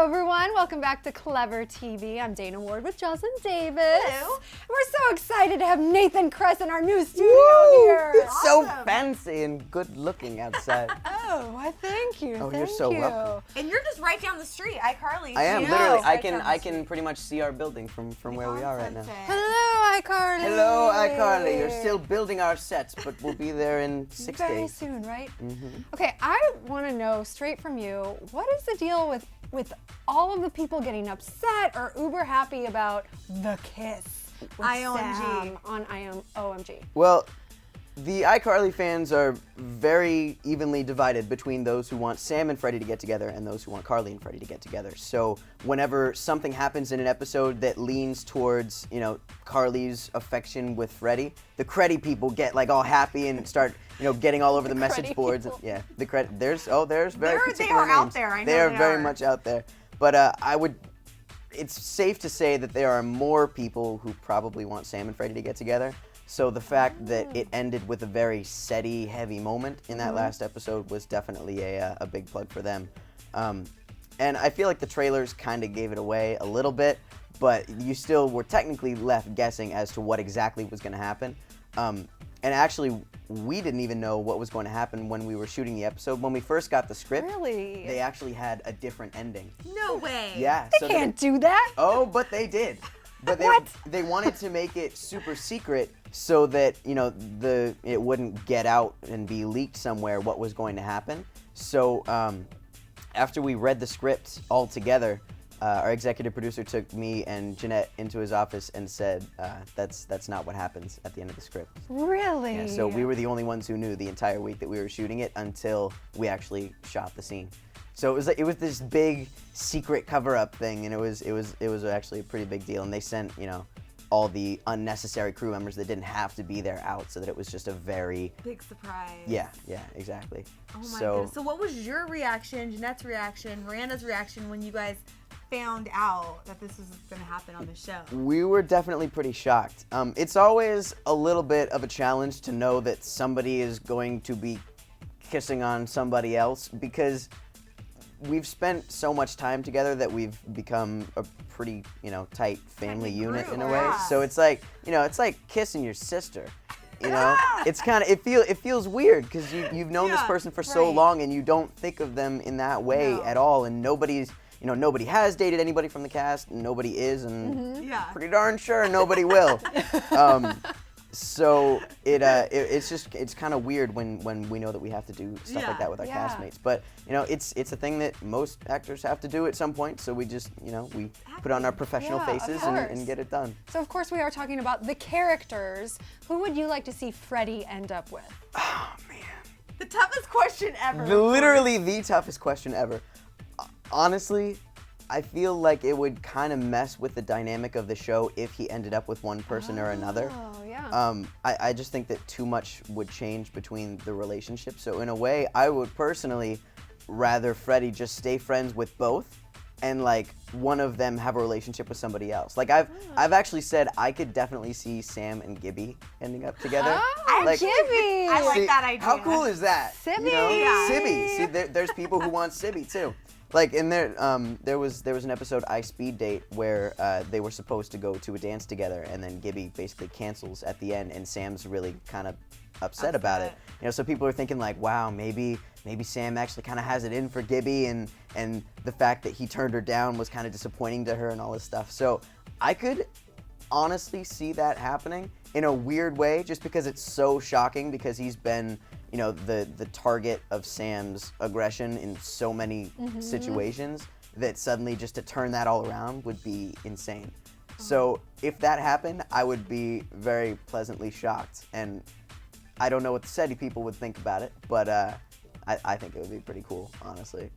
Hello, everyone. Welcome back to Clever TV. I'm Dana Ward with Jocelyn Davis. Hello. We're so excited to have Nathan Kress in our new studio here. It's so fancy and good looking outside. Oh, why thank you. Oh, thank you're so welcome. And you're just right down the street, iCarly. I am Yeah. literally. Right down the I street. can pretty much see our building from where we are right now. Hello, iCarly. Hello, iCarly. You're still building our sets, but we'll be there in 6 days. Very soon, right? Mm-hmm. Okay, I want to know straight from you, what is the deal with all of the people getting upset or uber happy about the kiss with IOMG. Sam on OMG? Well, the iCarly fans are very evenly divided between those who want Sam and Freddy to get together and those who want Carly and Freddy to get together. So whenever something happens in an episode that leans towards, Carly's affection with Freddy, the Creddy people get like all happy and start, getting all over the message boards. people. Yeah, the Creddy. There's very particular They are names. out there. I know they are they very are. much out there. But it's safe to say that there are more people who probably want Sam and Freddy to get together. So the fact that it ended with a very SETI heavy moment in that last episode was definitely a big plug for them. And I feel like the trailers kind of gave it away a little bit, but you still were technically left guessing as to what exactly was going to happen. And actually, we didn't even know what was going to happen when we were shooting the episode. When we first got the script, Really? they actually had a different ending. No way. Yeah. They can't do that. Oh, but they did. But they wanted to make it super secret so that, it wouldn't get out and be leaked somewhere what was going to happen. So after we read the script all together, our executive producer took me and Jeanette into his office and said, that's not what happens at the end of the script. Really? Yeah, so we were the only ones who knew the entire week that we were shooting it until we actually shot the scene. So it was this big secret cover-up thing, and it was actually a pretty big deal. And they sent all the unnecessary crew members that didn't have to be there out, so that it was just a very Big surprise. yeah, exactly. Oh my goodness. So what was your reaction, Jeanette's reaction, Miranda's reaction when you guys found out that this was going to happen on the show? We were definitely pretty shocked. It's always a little bit of a challenge to know that somebody is going to be kissing on somebody else, because we've spent so much time together that we've become a pretty, tight family unit in a way. Yeah. So it's like, it's like kissing your sister. It's kind of it feels weird because you've known this Yeah, person for so right. long and you don't think of them in that way No. at all. And nobody has dated anybody from the cast. Nobody is, and Yeah. pretty darn sure nobody will. So it's kind of weird when we know that we have to do stuff like that with our Yeah. castmates. But it's a thing that most actors have to do at some point. So we just we put on our professional Yeah, of faces course. and get it done. So of course we are talking about the characters. Who would you like to see Freddy end up with? Oh man, The toughest question ever. literally the toughest question ever. Honestly, I feel like it would kind of mess with the dynamic of the show if he ended up with one person or another. Oh, yeah. I just think that too much would change between the relationship. So in a way, I would personally rather Freddy just stay friends with both and like one of them have a relationship with somebody else. Like I've actually said I could definitely see Sam and Gibby ending up together. Oh, like- Gibby! I like that idea. How cool is that? Sibby! Yeah. Sibby. See, there's people who want Sibby too. Like in there was an episode I Speed Date where they were supposed to go to a dance together, and then Gibby basically cancels at the end, and Sam's really kind of upset about it. So people are thinking like, wow, maybe Sam actually kind of has it in for Gibby, and the fact that he turned her down was kind of disappointing to her and all this stuff. So I could honestly see that happening in a weird way, just because it's so shocking, because he's been the target of Sam's aggression in so many situations, that suddenly just to turn that all around would be insane. So if that happened, I would be very pleasantly shocked, and I don't know what the SETI people would think about it, but I think it would be pretty cool, honestly.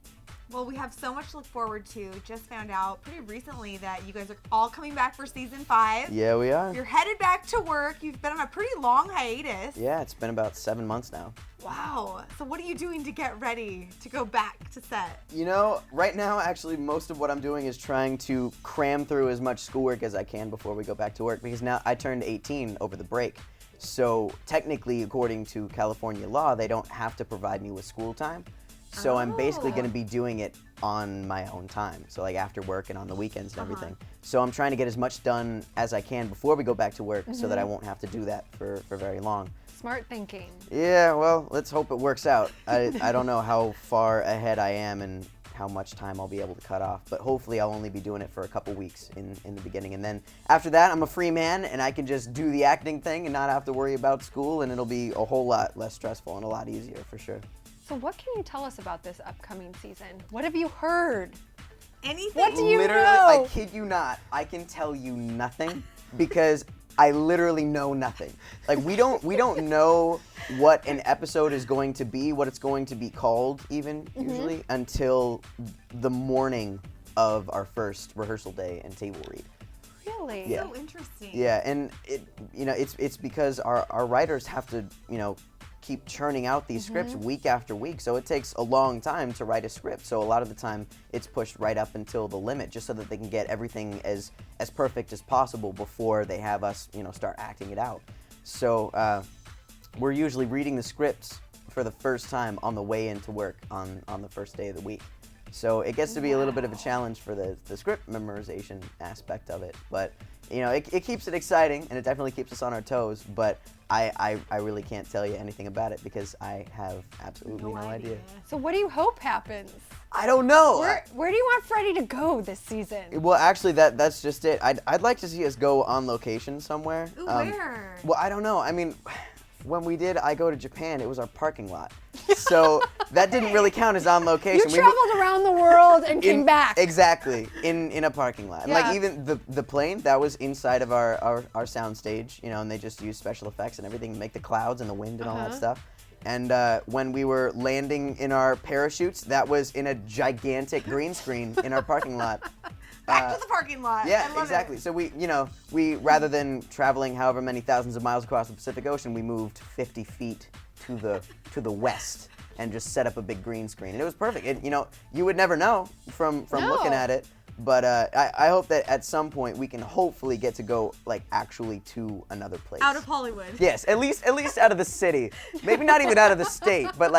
Well, we have so much to look forward to. Just found out pretty recently that you guys are all coming back for season 5. Yeah, we are. You're headed back to work. You've been on a pretty long hiatus. Yeah, it's been about 7 months now. Wow. So what are you doing to get ready to go back to set? Right now, actually, most of what I'm doing is trying to cram through as much schoolwork as I can before we go back to work, because now I turned 18 over the break. So technically, according to California law, they don't have to provide me with school time. So I'm basically going to be doing it on my own time. So like after work and on the weekends and everything. So I'm trying to get as much done as I can before we go back to work so that I won't have to do that for very long. Smart thinking. Yeah, well, let's hope it works out. I don't know how far ahead I am and how much time I'll be able to cut off, but hopefully I'll only be doing it for a couple weeks in the beginning. And then after that, I'm a free man and I can just do the acting thing and not have to worry about school, and it'll be a whole lot less stressful and a lot easier for sure. So what can you tell us about this upcoming season? What have you heard? Anything? What do you Literally, know? I kid you not, I can tell you nothing because I literally know nothing. Like we don't know what an episode is going to be, what it's going to be called even usually until the morning of our first rehearsal day and table read. Really? Yeah. So interesting. Yeah, and it's because our writers have to, keep churning out these scripts week after week. So it takes a long time to write a script. So a lot of the time it's pushed right up until the limit just so that they can get everything as perfect as possible before they have us, start acting it out. So we're usually reading the scripts for the first time on the way into work on the first day of the week. So it gets to be a little bit of a challenge for the script memorization aspect of it. But, it keeps it exciting, and it definitely keeps us on our toes. But I really can't tell you anything about it because I have absolutely no idea. So what do you hope happens? I don't know. Where do you want Freddie to go this season? Well, actually, that's just it. I'd like to see us go on location somewhere. Ooh, where? Well, I don't know. I mean, when we did I Go to Japan, it was our parking lot. So that didn't really count as on location. You traveled around the world and came back. Exactly, in a parking lot. And Yeah. like even the plane, that was inside of our sound stage, and they just used special effects and everything to make the clouds and the wind and all that stuff. And when we were landing in our parachutes, that was in a gigantic green screen in our parking lot. Back to the parking lot. Yeah, I love exactly. It. So we rather than traveling however many thousands of miles across the Pacific Ocean, we moved 50 feet to the west and just set up a big green screen. And it was perfect. You would never know from looking at it. But I hope that at some point we can hopefully get to go actually to another place. Out of Hollywood. Yes, at least out of the city. Maybe not even out of the state, but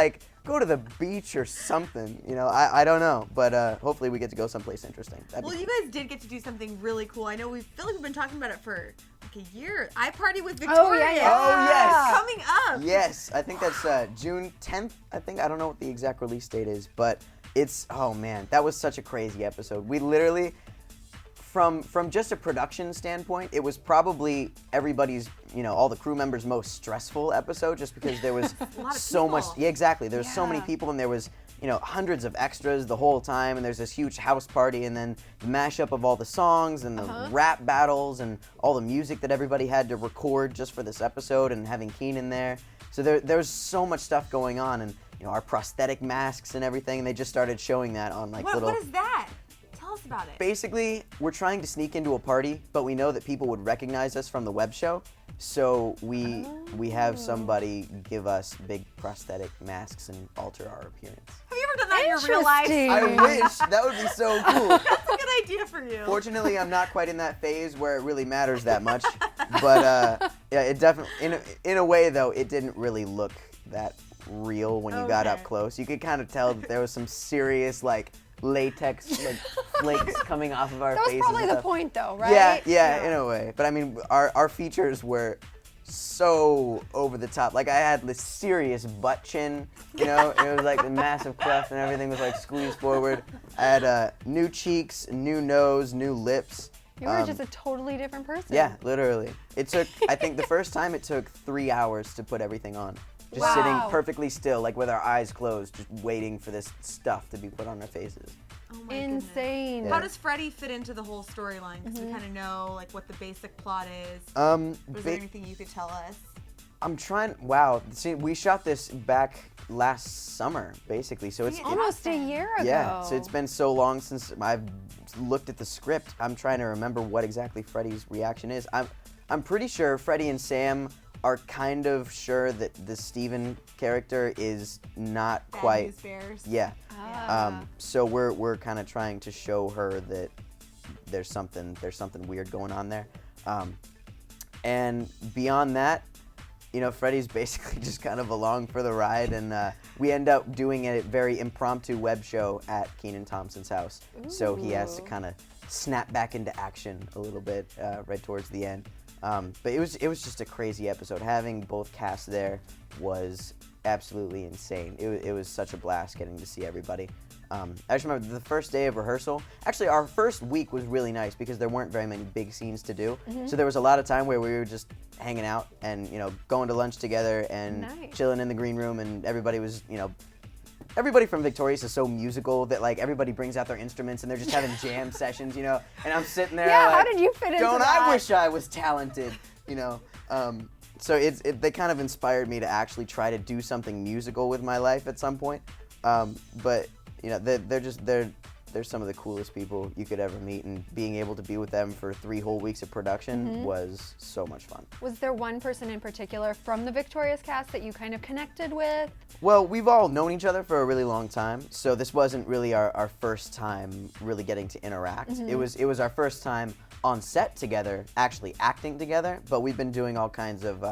go to the beach or something. I don't know, but hopefully we get to go someplace interesting. That'd be Well, you cool. guys did get to do something really cool. I know we feel like we've been talking about it for a year. iParty with Victoria. yeah. Oh, yes. It's coming up. Yes, I think that's June 10th. I don't know what the exact release date is, but oh man, that was such a crazy episode. We literally, from just a production standpoint, it was probably everybody's, all the crew members' most stressful episode, just because there was A lot of so much. people. Yeah, exactly. There's so many Yeah. people, and there was hundreds of extras the whole time, and there's this huge house party, and then the mashup of all the songs and the rap battles and all the music that everybody had to record just for this episode, and having Keenan there. So there's so much stuff going on, and our prosthetic masks and everything, and they just started showing that on little. What is that? Tell us about it. Basically, we're trying to sneak into a party, but we know that people would recognize us from the web show. So we have somebody give us big prosthetic masks and alter our appearance. Have you ever done that in your real life? Interesting. I wish. That would be so cool. That's a good idea for you. Fortunately, I'm not quite in that phase where it really matters that much. But yeah, it definitely, in a way though, it didn't really look that real when you got up Okay. close. You could kind of tell that there was some serious latex flakes coming off of our That was faces. probably and the stuff. point though, right? Yeah, in a way. But I mean, our features were so over the top. I had this serious butt chin, it was a massive cleft and everything was squeezed forward. I had new cheeks, new nose, new lips. You were just a totally different person. Yeah, literally. It took, I think the first time it took 3 hours to put everything on. Just sitting Wow. perfectly still, with our eyes closed, just waiting for this stuff to be put on our faces. Oh my goodness. Insane. How does Freddie fit into the whole storyline? Because we kind of know what the basic plot is. Was there anything you could tell us? I'm trying, wow. See, we shot this back last summer, basically. So it's, Almost a year ago. yeah, so it's been so long since I've looked at the script. I'm trying to remember what exactly Freddie's reaction is. I'm pretty sure Freddie and Sam are kind of sure that the Steven character is not Bad quite. News Bears. Yeah. Ah. So we're kind of trying to show her that there's something weird going on there. And beyond that, you know, Freddy's basically just kind of along for the ride, and we end up doing a very impromptu web show at Kenan Thompson's house. So he has to kind of snap back into action a little bit right towards the end. But it was just a crazy episode. Having both casts there was absolutely insane. It was such a blast getting to see everybody. I just remember the first day of rehearsal. Actually, our first week was really nice because there weren't very many big scenes to do. So there was a lot of time where we were just hanging out and, you know, going to lunch together and chilling in the green room, and everybody was, you know, everybody from Victorious is so musical that, like, everybody brings out their instruments and they're just having jam sessions, you know, and I'm sitting there Yeah, like, how did you fit into don't that? I wish I was talented, you know. So they kind of inspired me to actually try to do something musical with my life at some point. But you know, they're some of the coolest people you could ever meet, and being able to be with them for 3 whole weeks of production was so much fun. Was there one person in particular from the Victorious cast that you kind of connected with? Well, we've all known each other for a really long time, so this wasn't really our first time really getting to interact. It was our first time on set together, actually acting together, but we've been doing all kinds of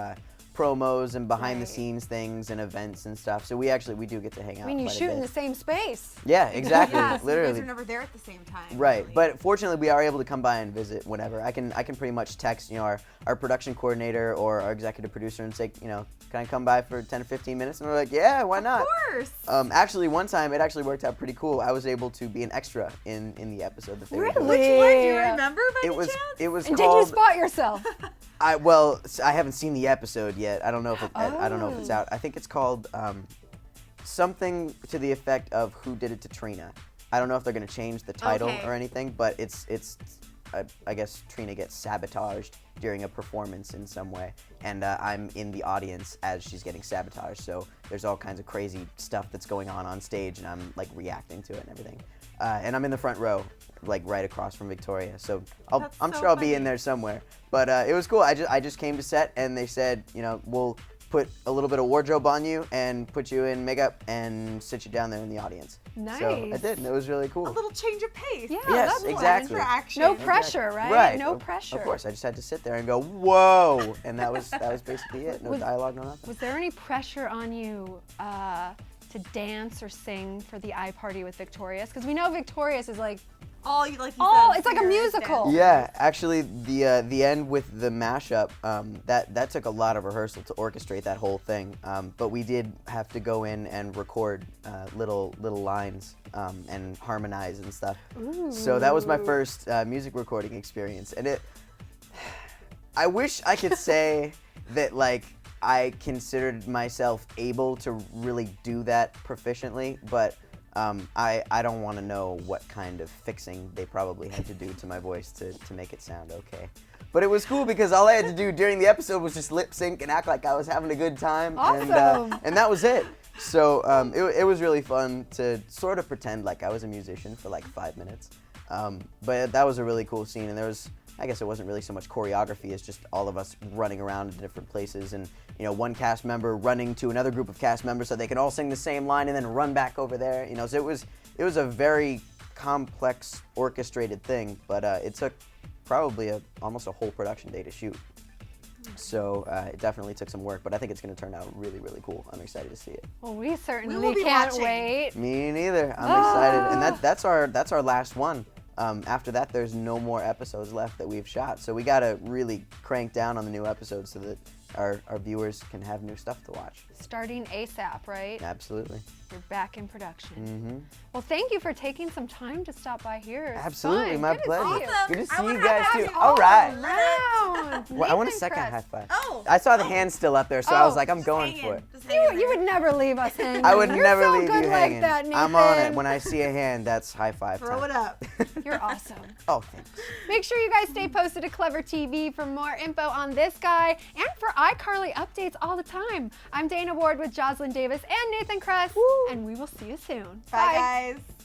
promos and behind the scenes things and events and stuff. So we do get to hang out. I mean, you quite a shoot in bit. the same space. Yeah, exactly. Yeah, so Literally. you guys are never there at the same time. Right, really. but fortunately we are able to come by and visit whenever. I can pretty much text, you know, our production coordinator or our executive producer and say, you know, can I come by for 10 or 15 minutes? And we're like, yeah, why not? Of course. Actually, one time it actually worked out pretty cool. I was able to be an extra in the episode that they were doing. Which one do you remember by any chance? It was And called. did you spot yourself? I haven't seen the episode yet. I don't know if I don't know if it's out. I think it's called something to the effect of Who Did It to Trina. I don't know if they're gonna change the title or anything, but it's I guess Trina gets sabotaged during a performance in some way, and I'm in the audience as she's getting sabotaged. So there's all kinds of crazy stuff that's going on stage, and I'm like reacting to it and everything. And I'm in the front row, like right across from Victoria. So I'm sure I'll be in there somewhere. But it was cool. I just came to set, and they said, you know, we'll put a little bit of wardrobe on you and put you in makeup and sit you down there in the audience. Nice. So I did, and it was really cool. A little change of pace. Yeah, Yes, that's exactly. For action. No pressure, right? Right. No pressure. Of course, I just had to sit there and go, whoa, and that was basically it. No dialogue, no nothing. Was there any pressure on you to dance or sing for the iParty with Victorious? Because we know Victorious is like, it's like a musical. Yeah, actually, the end with the mashup, that took a lot of rehearsal to orchestrate that whole thing. But we did have to go in and record little lines and harmonize and stuff. Ooh. So that was my first music recording experience, and I wish I could say that like I considered myself able to really do that proficiently, but I don't want to know what kind of fixing they probably had to do to my voice to make it sound okay. But it was cool because all I had to do during the episode was just lip sync and act like I was having a good time. Awesome. And that was it. So it was really fun to sort of pretend like I was a musician for like 5 minutes. But that was a really cool scene, and there was, I guess it wasn't really so much choreography as just all of us running around in different places, and you know, one cast member running to another group of cast members so they can all sing the same line and then run back over there. You know, so it was a very complex orchestrated thing, but it took probably almost a whole production day to shoot. So it definitely took some work, but I think it's going to turn out really, really cool. I'm excited to see it. Well, we certainly will be can't watching. wait. Me neither. I'm excited, and that's our last one. After that, there's no more episodes left that we've shot, so we gotta really crank down on the new episodes so that our viewers can have new stuff to watch. Starting ASAP, right? Absolutely. You're back in production. Mm-hmm. Well, thank you for taking some time to stop by here. It's Absolutely, fun. my Good to pleasure. see you. Awesome. Good to I see wanna you guys high too. five All right. Round. Well, I want a Nathan second Kress. high five. Oh. I saw the hand still up there, so I was like, I'm Just going hanging. for it. Just hanging You there. would never leave us hanging. I would You're never so leave good you like hanging. that, Nathan. I'm on it. When I see a hand, that's high five Throw time. it up. You're awesome. Oh, thanks. Make sure you guys stay posted to Clever TV for more info on this guy and for iCarly updates all the time. I'm Dana Ward with Jocelyn Davis and Nathan Kress, and we will see you soon. Bye, guys.